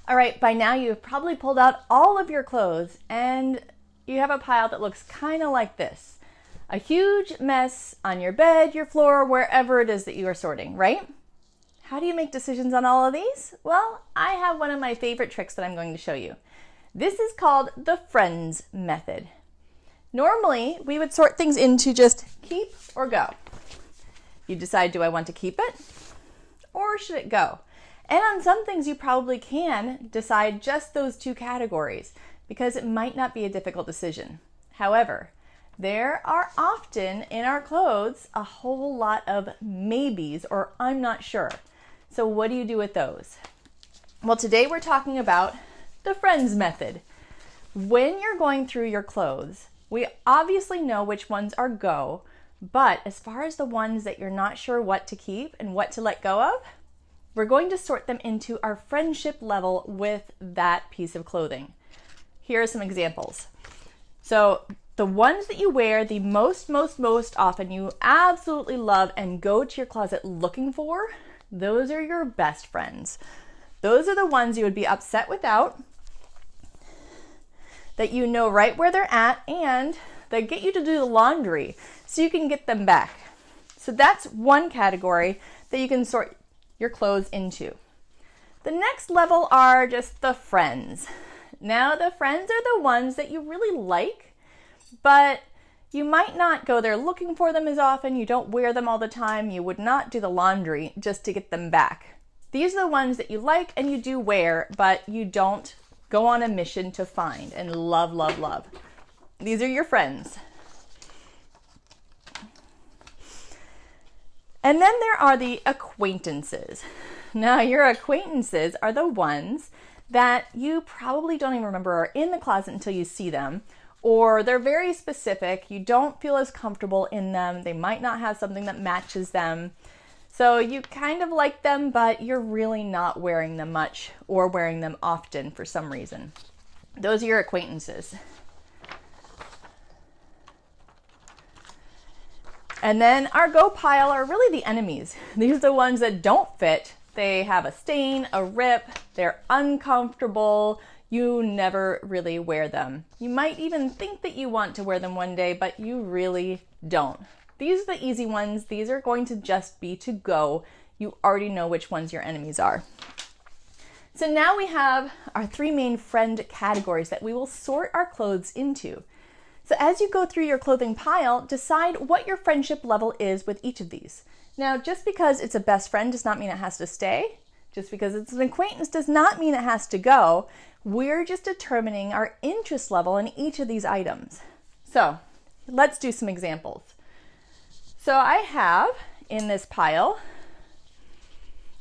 All right, by now you've probably pulled out all of your clothes and you have a pile that looks kind of like this. A huge mess on your bed, your floor, wherever it is that you are sorting, right? How do you make decisions on all of these? Well, I have one of my favorite tricks that I'm going to show you. This is called the friends method. Normally, we would sort things into just keep or go. You decide, do I want to keep it or should it go? And on some things you probably can decide just those two categories because it might not be a difficult decision. However, there are often in our clothes a whole lot of maybes or I'm not sure. So what do you do with those? Well, today we're talking about the friends method. When you're going through your clothes, we obviously know which ones are go, but as far as the ones that you're not sure what to keep and what to let go of, we're going to sort them into our friendship level with that piece of clothing. Here are some examples. So the ones that you wear the most often, you absolutely love and go to your closet looking for, those are your best friends. Those are the ones you would be upset without, that you know right where they're at, and they get you to do the laundry so you can get them back. So that's one category that you can sort your clothes into. The next level are just the friends. Now the friends are the ones that you really like, but you might not go there looking for them as often. You don't wear them all the time. You would not do the laundry just to get them back. These are the ones that you like and you do wear, but you don't go on a mission to find and love, love, love. These are your friends. And then there are the acquaintances. Now, your acquaintances are the ones that you probably don't even remember are in the closet until you see them, or they're very specific. You don't feel as comfortable in them. They might not have something that matches them. So you kind of like them, but you're really not wearing them much or wearing them often for some reason. Those are your acquaintances. And then our go pile are really the enemies. These are the ones that don't fit. They have a stain, a rip, they're uncomfortable. You never really wear them. You might even think that you want to wear them one day, but you really don't. These are the easy ones. These are going to just be to go. You already know which ones your enemies are. So now we have our three main friend categories that we will sort our clothes into. So as you go through your clothing pile, decide what your friendship level is with each of these. Now, just because it's a best friend does not mean it has to stay. Just because it's an acquaintance does not mean it has to go. We're just determining our interest level in each of these items. So let's do some examples. So I have in this pile,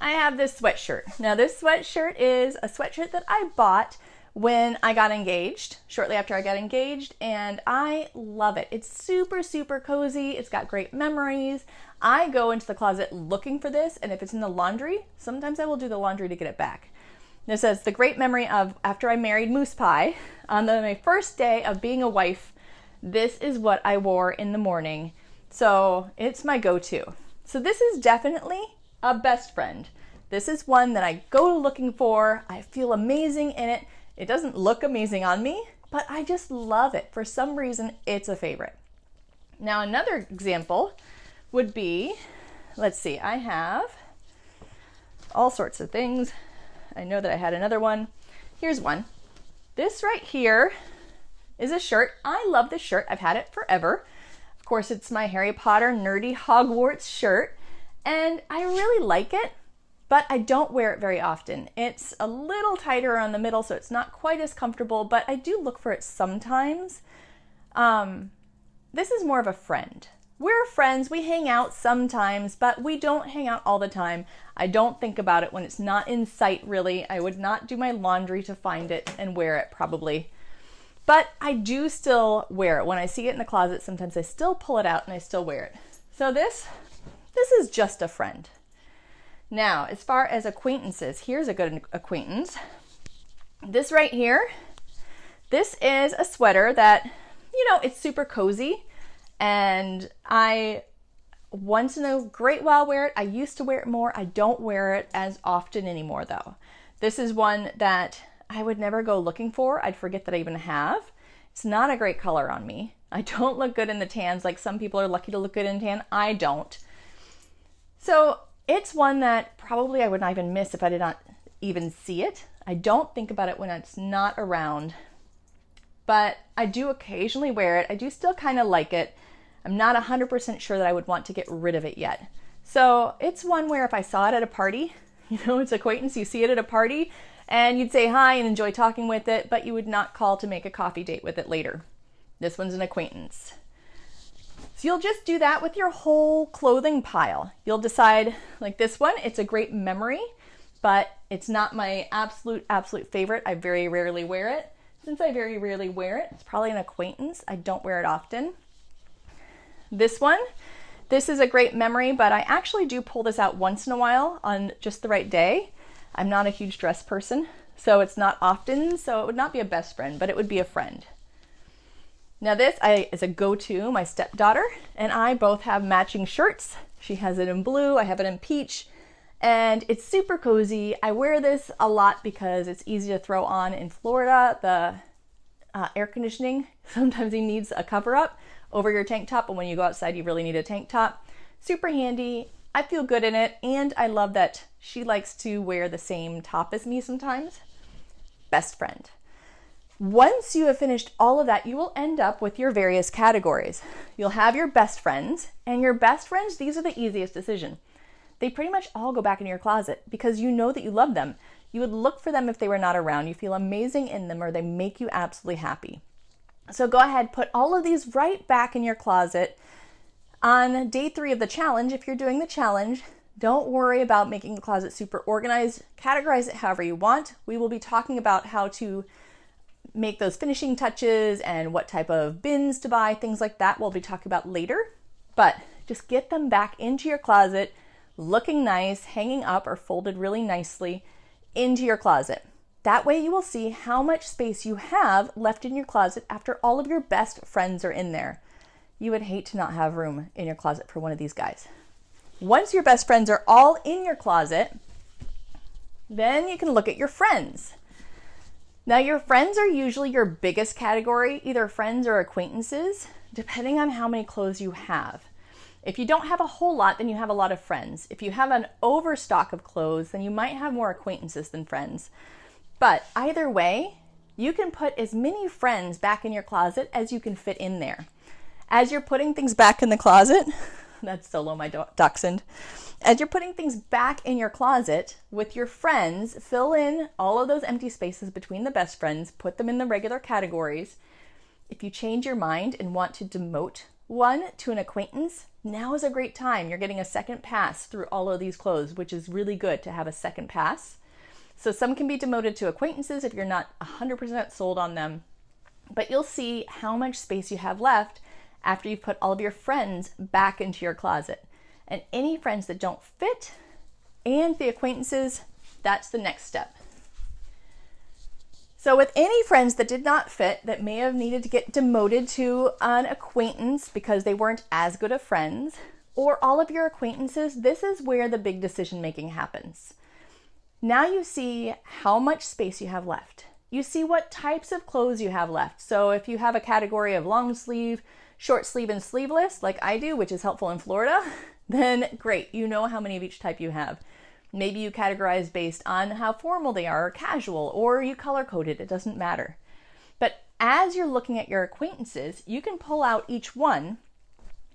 I have this sweatshirt. Now this sweatshirt is a sweatshirt that I bought when I got engaged, shortly after I got engaged, and I love it. It's super cozy. It's got great memories. I go into the closet looking for this, and if it's in the laundry, sometimes I will do the laundry to get it back. This says, the great memory of after I married Moose Pie, on my first day of being a wife, this is what I wore in the morning. So it's my go-to. So this is definitely a best friend. This is one that I go looking for. I feel amazing in it. It doesn't look amazing on me, but I just love it. For some reason, it's a favorite. Now, another example would be, let's see, I have all sorts of things. I know that I had another one. Here's one. This right here is a shirt. I love this shirt. I've had it forever. Of course, it's my Harry Potter nerdy Hogwarts shirt, and I really like it. But I don't wear it very often. It's a little tighter around the middle, so it's not quite as comfortable, but I do look for it sometimes. This is more of a friend. We're friends, we hang out sometimes, but we don't hang out all the time. I don't think about it when it's not in sight, really. I would not do my laundry to find it and wear it, probably. But I do still wear it. When I see it in the closet, sometimes I still pull it out and I still wear it. So this is just a friend. Now, as far as acquaintances, here's a good acquaintance. This right here, this is a sweater that, it's super cozy, and I once in a great while wear it. I used to wear it more. I don't wear it as often anymore though. This is one that I would never go looking for. I'd forget that I even have. It's not a great color on me. I don't look good in the tans. Like some people are lucky to look good in tan. I don't. So it's one that probably I would not even miss if I did not even see it. I don't think about it when it's not around, but I do occasionally wear it. I do still kind of like it. I'm not 100% sure that I would want to get rid of it yet. So it's one where if I saw it at a party, it's acquaintance, you see it at a party, and you'd say hi and enjoy talking with it, but you would not call to make a coffee date with it later. This one's an acquaintance. So you'll just do that with your whole clothing pile. You'll decide, like this one, it's a great memory, but it's not my absolute favorite. I very rarely wear it. Since I very rarely wear it, it's probably an acquaintance. I don't wear it often. This one, this is a great memory, but I actually do pull this out once in a while on just the right day. I'm not a huge dress person, so it's not often, so it would not be a best friend, but it would be a friend. Now this is a go-to. My stepdaughter and I both have matching shirts. She has it in blue, I have it in peach, and it's super cozy. I wear this a lot because it's easy to throw on in Florida. The air conditioning, sometimes it needs a cover up over your tank top, and when you go outside you really need a tank top. Super handy. I feel good in it, and I love that she likes to wear the same top as me sometimes. Best friend. Once you have finished all of that, you will end up with your various categories. You'll have your best friends, and your best friends, these are the easiest decision. They pretty much all go back in your closet because you know that you love them. You would look for them if they were not around. You feel amazing in them, or they make you absolutely happy. So go ahead, put all of these right back in your closet. On day 3 of the challenge, if you're doing the challenge, don't worry about making the closet super organized. Categorize it however you want. We will be talking about how to make those finishing touches and what type of bins to buy, things like that we'll be talking about later. But just get them back into your closet, looking nice, hanging up or folded really nicely into your closet. That way you will see how much space you have left in your closet after all of your best friends are in there. You would hate to not have room in your closet for one of these guys. Once your best friends are all in your closet, then you can look at your friends. Now your friends are usually your biggest category, either friends or acquaintances, depending on how many clothes you have. If you don't have a whole lot, then you have a lot of friends. If you have an overstock of clothes, then you might have more acquaintances than friends. But either way, you can put as many friends back in your closet as you can fit in there. As you're putting things back in the closet, that's Solo, my dachshund. As you're putting things back in your closet with your friends, fill in all of those empty spaces between the best friends, put them in the regular categories. If you change your mind and want to demote one to an acquaintance, now is a great time. You're getting a second pass through all of these clothes, which is really good to have a second pass. So some can be demoted to acquaintances if you're not 100% sold on them, but you'll see how much space you have left after you've put all of your friends back into your closet. And any friends that don't fit and the acquaintances, that's the next step. So with any friends that did not fit, that may have needed to get demoted to an acquaintance because they weren't as good of friends, or all of your acquaintances, this is where the big decision making happens. Now you see how much space you have left. You see what types of clothes you have left. So if you have a category of long sleeve, short sleeve, and sleeveless, like I do, which is helpful in Florida, then great, you know how many of each type you have. Maybe you categorize based on how formal they are, or casual, or you color coded, it doesn't matter. But as you're looking at your acquaintances, you can pull out each one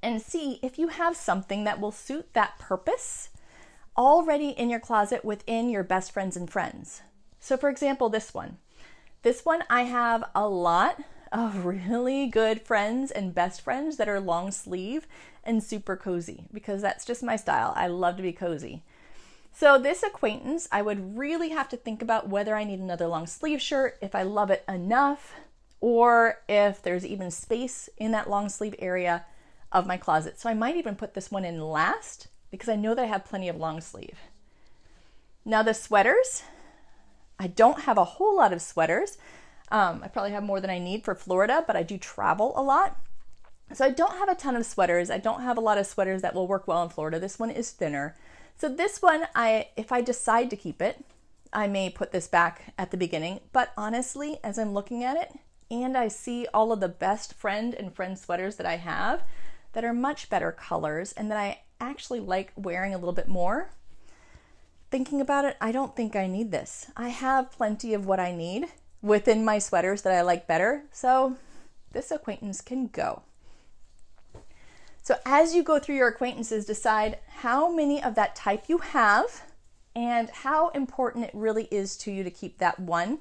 and see if you have something that will suit that purpose already in your closet within your best friends and friends. So for example, this one I have a lot of really good friends and best friends that are long sleeve and super cozy, because that's just my style. I love to be cozy. So this acquaintance, I would really have to think about whether I need another long sleeve shirt, if I love it enough, or if there's even space in that long sleeve area of my closet. So I might even put this one in last because I know that I have plenty of long sleeve. Now the sweaters, I don't have a whole lot of sweaters. I probably have more than I need for Florida, but I do travel a lot. So I don't have a ton of sweaters. I don't have a lot of sweaters that will work well in Florida. This one is thinner. So this one, if I decide to keep it, I may put this back at the beginning, but honestly, as I'm looking at it and I see all of the best friend and friend sweaters that I have that are much better colors and that I actually like wearing a little bit more, thinking about it, I don't think I need this. I have plenty of what I need within my sweaters that I like better, so this acquaintance can go. So as you go through your acquaintances, decide how many of that type you have and how important it really is to you to keep that one.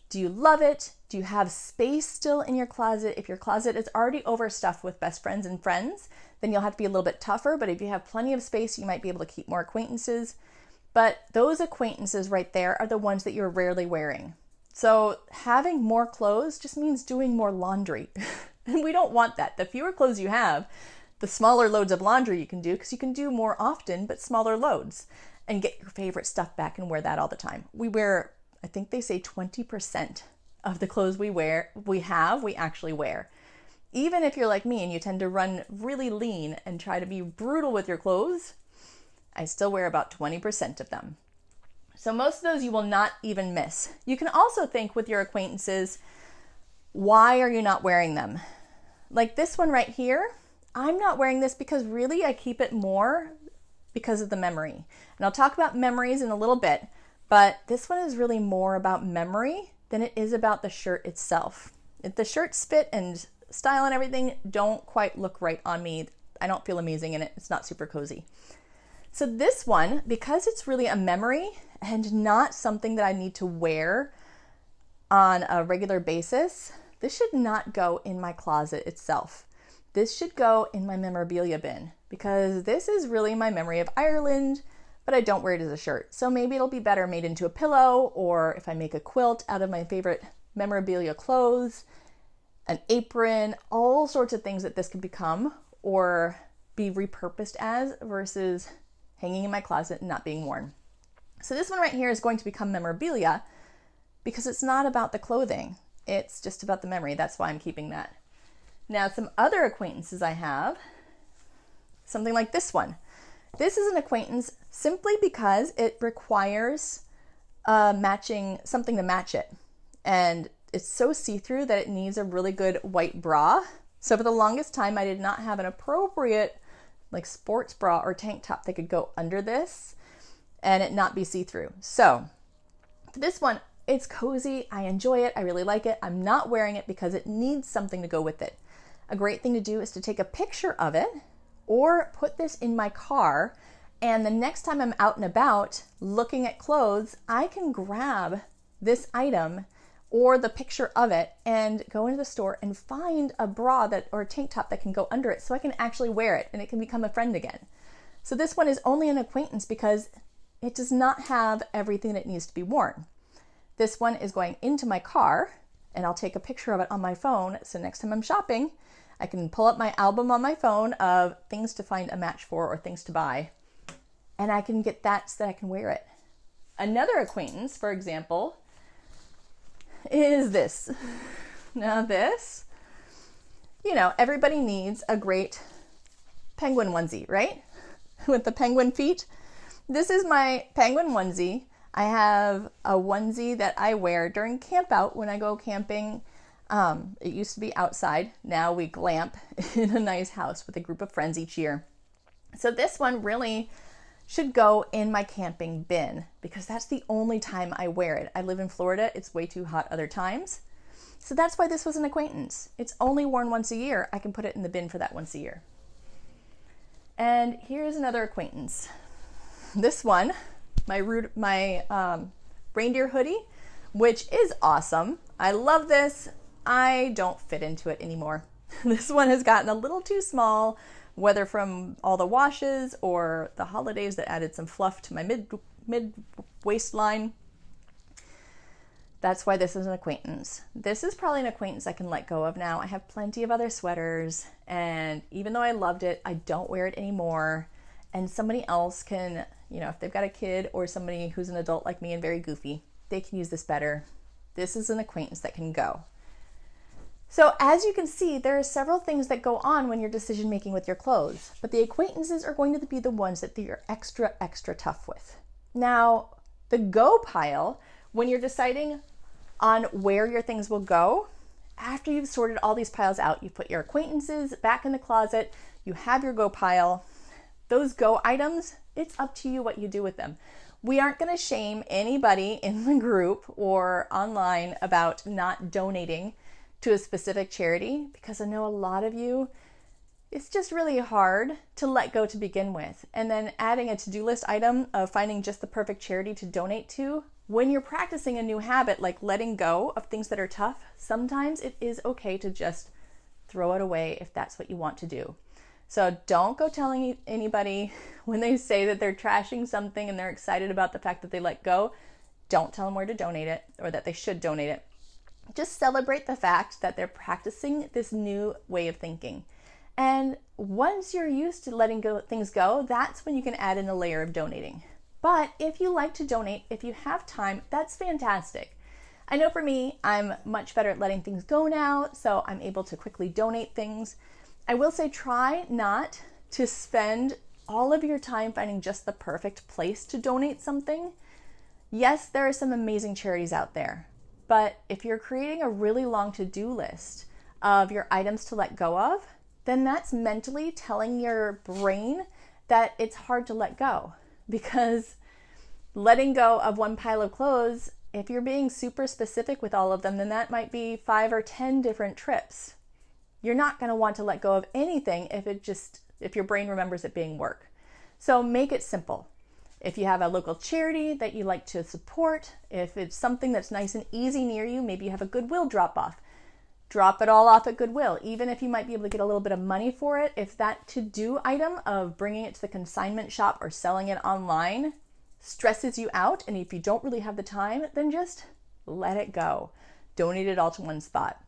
Do you love it? Do you have space still in your closet? If your closet is already overstuffed with best friends and friends, then you'll have to be a little bit tougher. But if you have plenty of space, you might be able to keep more acquaintances. But those acquaintances right there are the ones that you're rarely wearing. So having more clothes just means doing more laundry. And we don't want that. The fewer clothes you have, the smaller loads of laundry you can do, because you can do more often, but smaller loads, and get your favorite stuff back and wear that all the time. We wear, I think they say 20% of the clothes we actually wear. Even if you're like me and you tend to run really lean and try to be brutal with your clothes, I still wear about 20% of them. So most of those you will not even miss. You can also think with your acquaintances, why are you not wearing them? Like this one right here, I'm not wearing this because really I keep it more because of the memory. And I'll talk about memories in a little bit, but this one is really more about memory than it is about the shirt itself. If the shirt fit and style and everything don't quite look right on me, I don't feel amazing in it. It's not super cozy. So this one, because it's really a memory and not something that I need to wear on a regular basis, this should not go in my closet itself. This should go in my memorabilia bin because this is really my memory of Ireland, but I don't wear it as a shirt. So maybe it'll be better made into a pillow, or if I make a quilt out of my favorite memorabilia clothes, an apron, all sorts of things that this could become or be repurposed as versus hanging in my closet and not being worn. So this one right here is going to become memorabilia because it's not about the clothing. It's just about the memory. That's why I'm keeping that. Now, some other acquaintances I have, something like this one. This is an acquaintance simply because it requires something to match it. And it's so see-through that it needs a really good white bra. So for the longest time, I did not have an appropriate like sports bra or tank top that could go under this and it not be see-through. So for this one, it's cozy. I enjoy it. I really like it. I'm not wearing it because it needs something to go with it. A great thing to do is to take a picture of it or put this in my car, and the next time I'm out and about looking at clothes, I can grab this item or the picture of it and go into the store and find a bra or a tank top that can go under it so I can actually wear it and it can become a friend again. So this one is only an acquaintance because it does not have everything that needs to be worn. This one is going into my car and I'll take a picture of it on my phone. So next time I'm shopping, I can pull up my album on my phone of things to find a match for or things to buy, and I can get that so that I can wear it. Another acquaintance, for example, is this. Now this, everybody needs a great penguin onesie, right? With the penguin feet. This is my penguin onesie. I have a onesie that I wear during camp out when I go camping. It used to be outside. Now we glamp in a nice house with a group of friends each year. So this one really should go in my camping bin because that's the only time I wear it. I live in Florida. It's way too hot other times. So that's why this was an acquaintance. It's only worn once a year. I can put it in the bin for that once a year. And here's another acquaintance. This one, my reindeer hoodie, which is awesome. I love this. I don't fit into it anymore. This one has gotten a little too small, whether from all the washes or the holidays that added some fluff to my mid waistline. That's why this is an acquaintance. This is probably an acquaintance I can let go of now. I have plenty of other sweaters, and even though I loved it, I don't wear it anymore. And somebody else can, if they've got a kid or somebody who's an adult like me and very goofy, they can use this better. This is an acquaintance that can go. So as you can see, there are several things that go on when you're decision making with your clothes, but the acquaintances are going to be the ones that you're extra tough with. Now, The go pile, when you're deciding on where your things will go, after you've sorted all these piles out, you put your acquaintances back in the closet, you have your go pile. Those go items, it's up to you what you do with them. We aren't going to shame anybody in the group or online about not donating to a specific charity, because I know a lot of you, it's just really hard to let go to begin with. And then adding a to-do list item of finding just the perfect charity to donate to, when you're practicing a new habit like letting go of things that are tough, sometimes it is okay to just throw it away if that's what you want to do. So don't go telling anybody when they say that they're trashing something and they're excited about the fact that they let go. Don't tell them where to donate it or that they should donate it. Just celebrate the fact that they're practicing this new way of thinking. And once you're used to letting things go, that's when you can add in a layer of donating. But if you like to donate, if you have time, that's fantastic. I know for me, I'm much better at letting things go now, so I'm able to quickly donate things. I will say try not to spend all of your time finding just the perfect place to donate something. Yes, there are some amazing charities out there, but if you're creating a really long to-do list of your items to let go of, then that's mentally telling your brain that it's hard to let go, because letting go of one pile of clothes, if you're being super specific with all of them, then that might be 5 or 10 different trips. You're not going to want to let go of anything if your brain remembers it being work. So make it simple. If you have a local charity that you like to support, if it's something that's nice and easy near you, maybe you have a Goodwill drop off. Drop it all off at Goodwill. Even if you might be able to get a little bit of money for it, if that to-do item of bringing it to the consignment shop or selling it online stresses you out, and if you don't really have the time, then just let it go. Donate it all to one spot.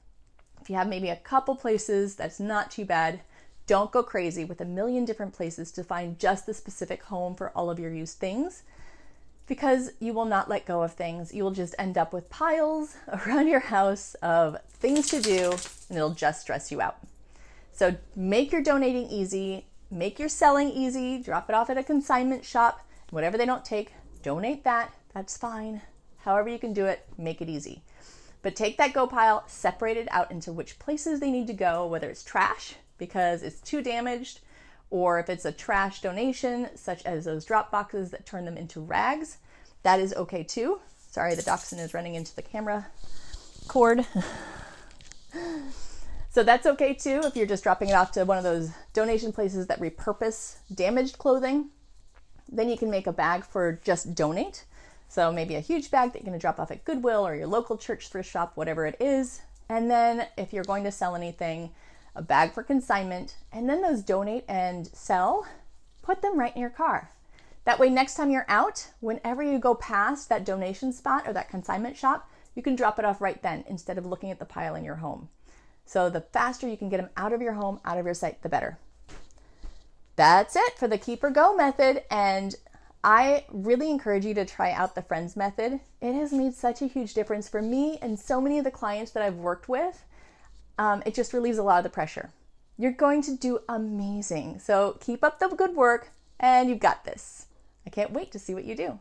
If you have maybe a couple places, that's not too bad. Don't go crazy with a million different places to find just the specific home for all of your used things, because you will not let go of things. You will just end up with piles around your house of things to do, and it'll just stress you out. So make your donating easy, make your selling easy, drop it off at a consignment shop. Whatever they don't take, donate that. That's fine. However you can do it, make it easy. But take that go pile, separate it out into which places they need to go, whether it's trash because it's too damaged, or if it's a trash donation, such as those drop boxes that turn them into rags, that is okay too. Sorry, the dachshund is running into the camera cord. So that's okay too if you're just dropping it off to one of those donation places that repurpose damaged clothing. Then you can make a bag for just donate. So maybe a huge bag that you're going to drop off at Goodwill or your local church thrift shop, whatever it is. And then if you're going to sell anything, a bag for consignment. And then those donate and sell, put them right in your car. That way, next time you're out, whenever you go past that donation spot or that consignment shop, you can drop it off right then instead of looking at the pile in your home. So the faster you can get them out of your home, out of your sight, the better. That's it for the Keep or Go method. And I really encourage you to try out the Friends method. It has made such a huge difference for me and so many of the clients that I've worked with. It just relieves a lot of the pressure. You're going to do amazing. So keep up the good work and you've got this. I can't wait to see what you do.